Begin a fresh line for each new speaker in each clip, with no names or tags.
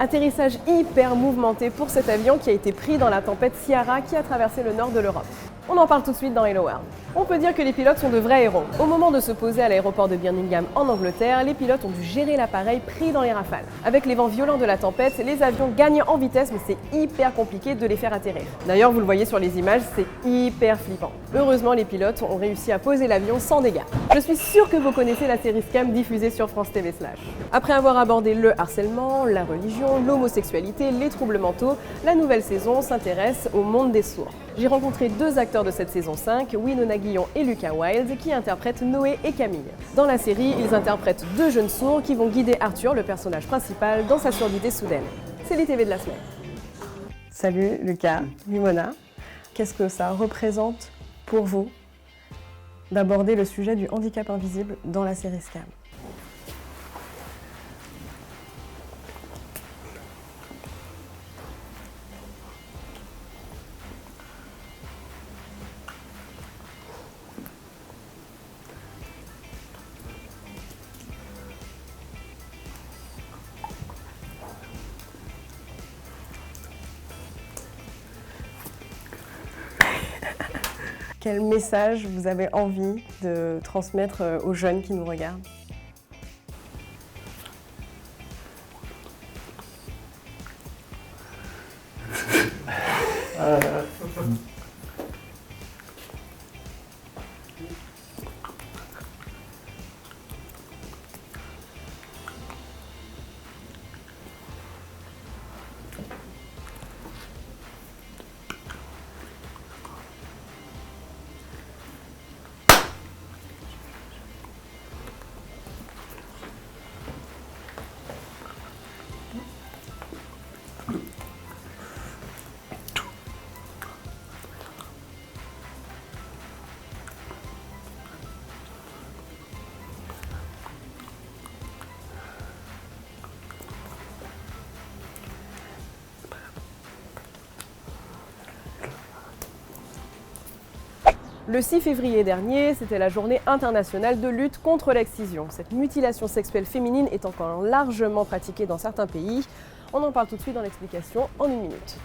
Atterrissage hyper mouvementé pour cet avion qui a été pris dans la tempête Ciara qui a traversé le nord de l'Europe. On en parle tout de suite dans Hello World. On peut dire que les pilotes sont de vrais héros. Au moment de se poser à l'aéroport de Birmingham en Angleterre, les pilotes ont dû gérer l'appareil pris dans les rafales. Avec les vents violents de la tempête, les avions gagnent en vitesse, mais c'est hyper compliqué de les faire atterrir. D'ailleurs, vous le voyez sur les images, c'est hyper flippant. Heureusement, les pilotes ont réussi à poser l'avion sans dégâts. Je suis sûre que vous connaissez la série Scam diffusée sur France TV/. Après avoir abordé le harcèlement, la religion, l'homosexualité, les troubles mentaux, la nouvelle saison s'intéresse au monde des sourds. J'ai rencontré deux acteurs de cette saison 5, Winona Guillon et Lucas Wilde, qui interprètent Noé et Camille. Dans la série, ils interprètent deux jeunes sourds qui vont guider Arthur, le personnage principal, dans sa surdité soudaine. C'est les TV de la semaine. Salut Lucas, Winona. Qu'est-ce que ça représente pour vous d'aborder le sujet du handicap invisible dans la série Scam ? Quel message vous avez envie de transmettre aux jeunes qui nous regardent ? Le 6 février dernier, c'était la journée internationale de lutte contre l'excision. Cette mutilation sexuelle féminine est encore largement pratiquée dans certains pays. On en parle tout de suite dans l'explication en 1 minute.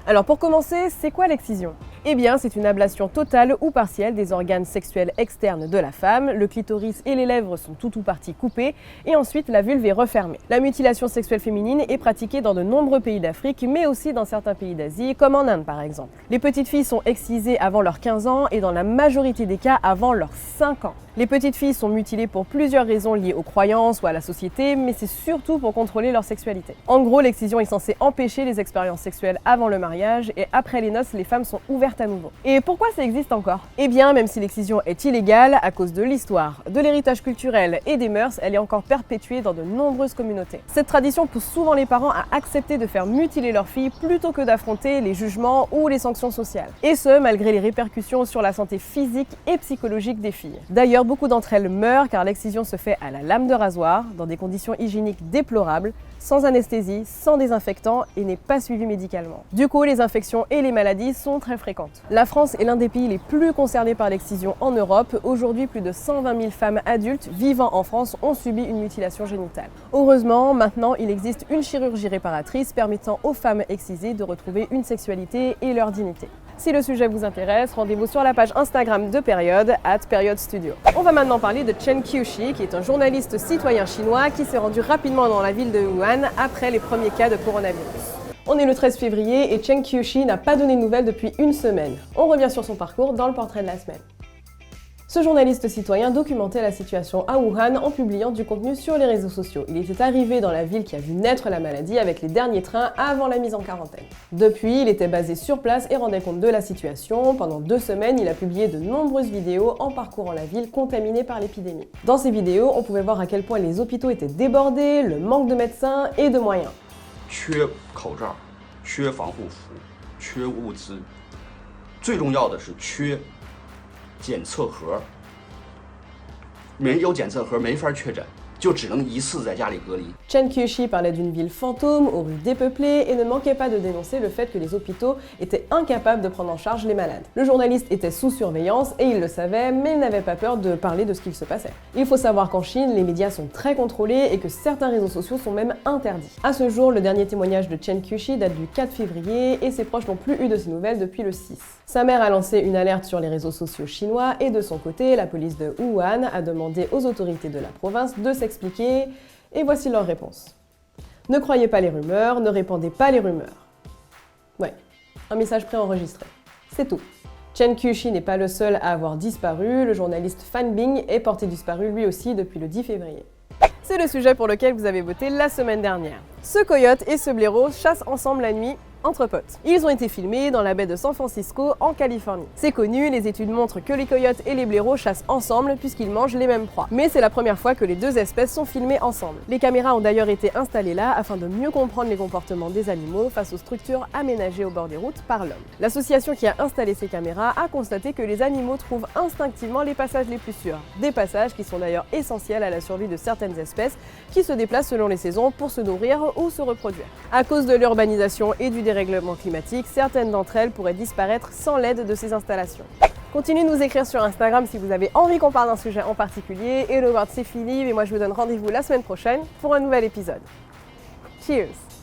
Alors pour commencer, c'est quoi l'excision ? Eh bien, c'est une ablation totale ou partielle des organes sexuels externes de la femme. Le clitoris et les lèvres sont tout ou partie coupés et ensuite la vulve est refermée. La mutilation sexuelle féminine est pratiquée dans de nombreux pays d'Afrique, mais aussi dans certains pays d'Asie, comme en Inde par exemple. Les petites filles sont excisées avant leurs 15 ans et dans la majorité des cas avant leurs 5 ans. Les petites filles sont mutilées pour plusieurs raisons liées aux croyances ou à la société, mais c'est surtout pour contrôler leur sexualité. En gros, l'excision est censée empêcher les expériences sexuelles avant le mariage et après les noces, les femmes sont ouvertes à nouveau. Et pourquoi ça existe encore ? Eh bien, même si l'excision est illégale, à cause de l'histoire, de l'héritage culturel et des mœurs, elle est encore perpétuée dans de nombreuses communautés. Cette tradition pousse souvent les parents à accepter de faire mutiler leurs filles plutôt que d'affronter les jugements ou les sanctions sociales. Et ce, malgré les répercussions sur la santé physique et psychologique des filles. D'ailleurs, beaucoup d'entre elles meurent car l'excision se fait à la lame de rasoir, dans des conditions hygiéniques déplorables, sans anesthésie, sans désinfectant et n'est pas suivie médicalement. Du coup, les infections et les maladies sont très fréquentes. La France est l'un des pays les plus concernés par l'excision en Europe. Aujourd'hui, plus de 120 000 femmes adultes vivant en France ont subi une mutilation génitale. Heureusement, maintenant, il existe une chirurgie réparatrice permettant aux femmes excisées de retrouver une sexualité et leur dignité. Si le sujet vous intéresse, rendez-vous sur la page Instagram de Période, @PériodStudio. On va maintenant parler de Chen Qiushi, qui est un journaliste citoyen chinois qui s'est rendu rapidement dans la ville de Wuhan après les premiers cas de coronavirus. On est le 13 février et Chen Qiushi n'a pas donné de nouvelles depuis une semaine. On revient sur son parcours dans le portrait de la semaine. Ce journaliste citoyen documentait la situation à Wuhan en publiant du contenu sur les réseaux sociaux. Il était arrivé dans la ville qui a vu naître la maladie avec les derniers trains avant la mise en quarantaine. Depuis, il était basé sur place et rendait compte de la situation. Pendant 2 semaines, il a publié de nombreuses vidéos en parcourant la ville contaminée par l'épidémie. Dans ces vidéos, on pouvait voir à quel point les hôpitaux étaient débordés, le manque de médecins et de moyens.
缺口罩，缺防护服，缺物资，最重要的是缺检测盒。没有检测盒没法确诊，就只能一次在家里隔离。
Chen Qiushi parlait d'une ville fantôme aux rues dépeuplées et ne manquait pas de dénoncer le fait que les hôpitaux étaient incapables de prendre en charge les malades. Le journaliste était sous surveillance et il le savait, mais il n'avait pas peur de parler de ce qu'il se passait. Il faut savoir qu'en Chine, les médias sont très contrôlés et que certains réseaux sociaux sont même interdits. À ce jour, le dernier témoignage de Chen Qiushi date du 4 février et ses proches n'ont plus eu de ses nouvelles depuis le 6. Sa mère a lancé une alerte sur les réseaux sociaux chinois et de son côté, la police de Wuhan a demandé aux autorités de la province de s'expliquer. Et voici leur réponse. Ne croyez pas les rumeurs, ne répandez pas les rumeurs. Ouais, un message préenregistré. C'est tout. Chen Qiushi n'est pas le seul à avoir disparu, le journaliste Fan Bing est porté disparu lui aussi depuis le 10 février. C'est le sujet pour lequel vous avez voté la semaine dernière. Ce coyote et ce blaireau chassent ensemble la nuit entre potes. Ils ont été filmés dans la baie de San Francisco en Californie. C'est connu, les études montrent que les coyotes et les blaireaux chassent ensemble puisqu'ils mangent les mêmes proies. Mais c'est la première fois que les deux espèces sont filmées ensemble. Les caméras ont d'ailleurs été installées là afin de mieux comprendre les comportements des animaux face aux structures aménagées au bord des routes par l'homme. L'association qui a installé ces caméras a constaté que les animaux trouvent instinctivement les passages les plus sûrs. Des passages qui sont d'ailleurs essentiels à la survie de certaines espèces qui se déplacent selon les saisons pour se nourrir ou se reproduire. À cause de l'urbanisation et du dérèglement climatique, certaines d'entre elles pourraient disparaître sans l'aide de ces installations. Continuez de nous écrire sur Instagram si vous avez envie qu'on parle d'un sujet en particulier. Et le World c'est fini, mais moi je vous donne rendez-vous la semaine prochaine pour un nouvel épisode. Cheers!